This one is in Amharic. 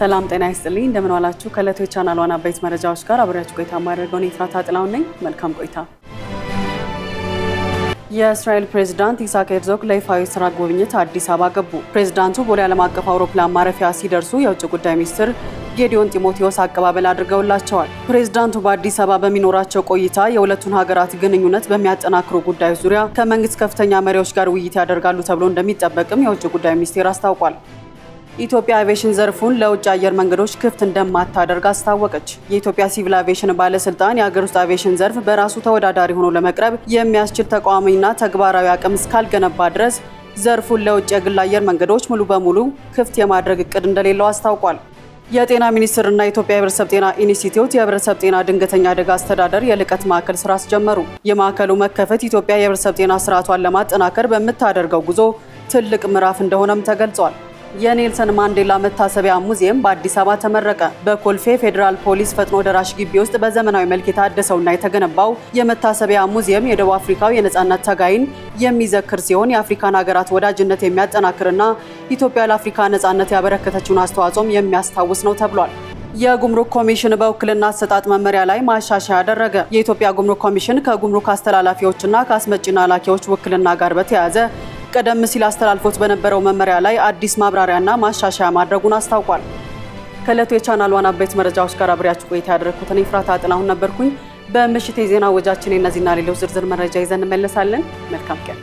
ሰላም ጤና ይስጥልኝ እንደምን ዋላችሁ ከለቶ ቻናል ዋና ቤት መረጃዎች ጋር አብራችሁ ቆይታ ማድረገው ነው ፍራታ ጥላው ነኝ መልካም ቆይታ የእስራኤል ፕሬዝዳንት ኢሳክ ሄርዞግ ለይፋዊ ስራ ጉብኝት አዲስ አበባ ገቡ ፕሬዝዳንቱ ቦሌ ዓለም አቀፍ አውሮፕላን ማረፊያ ሲደርሱ የውጭ ጉዳይ ሚኒስትር ጌዲዮን ጢሞቴዎስ አቀባበል አድርገውላቸዋል ፕሬዝዳንቱ በአዲስ አበባ በሚኖራቸው ቆይታ የሁለቱን ሀገራት ግንኙነት በሚያጠናክሩ ጉዳዮች ዙሪያ ከመንግስት ከፍተኛ መሪዎች ጋር ውይይት ያደርጋሉ ተብሎ እንደሚጠበቅም የውጭ ጉዳይ ሚኒስቴር አስታውቋል ኢትዮጵያ አቪዬሽን ዘርፉን ለውጭ አየር መንገዶች ክፍት እንደማታደርግ አስታወቀች። የኢትዮጵያ ሲቪል አቪዬሽን ባለስልጣን የሀገር ውስጥ አቪዬሽን ዘርፍ በራሱ ተወዳዳሪ ሆኖ ለመቅረብ የሚያስችል ተቋማዊና ተግባራዊ አቅም እስካልገነባ ድረስ ዘርፉን ለውጭ የግል አየር መንገዶች ሙሉ በሙሉ ክፍት የማድረግ እቅድ እንደሌለው አስታውቋል። የጤና ሚኒስቴርና የኢትዮጵያ የህብረተሰብ ጤና ኢንስቲትዩት የህብረተሰብ ጤና ድንገተኛ አደጋ አስተዳደር የልቀት ማዕከል ስራ አስጀመሩ። የማዕከሉ መከፈት ኢትዮጵያ የህብረተሰብ ጤና ስርዓቷን ለማጠናከር በምታደርገው ጉዞ ትልቅ ምዕራፍ እንደሆነም ተገልጿል። የኔልሰን ማንዴላ መታሰቢያ ሙዚየም በአዲስ አበባ ተመረቀ። በኮልፌ ፌዴራል ፖሊስ ፈጥኖ ደራሽ ግቢ ውስጥ በዘመናዊ መልክ የታደሰውና የተገነባው የመታሰቢያ ሙዚየም የደቡብ አፍሪካው የነጻነት ታጋይን የሚዘክር ሲሆን የአፍሪካን ሀገራት ወዳጅነት የሚያጠናክርና ኢትዮጵያ ለአፍሪካ ነጻነት ያበረከተችውን አስተዋጽኦም የሚያስታውስ ነው ተብሏል። የጉምሩክ ኮሚሽን በውክልና አሰጣጥ መመሪያ ላይ ማሻሻያ አደረገ። የኢትዮጵያ ጉምሩክ ኮሚሽን ከጉምሩክ አስተላላፊዎችና ከአስመጪና ላኪዎች ውክልና ጋር በተያያዘ ቀደም ሲል አስተላልፎት በነበረው መመሪያ ላይ አዲስ ማብራሪያና ማሻሻያ ማድረጉን አስታውቋል። ከለቱ የቻናል ዋና ቤት መረጃዎች ጋር አብሬያችሁ ቆይታ ያደረኩት እኔ ፍራታ ጥላሁን ነበርኩኝ። በምሽት የዜና ወጃችን እነዚህና ሌሎች ዝርዝር መረጃ ይዘን እንመለሳለን። መልካም ቀን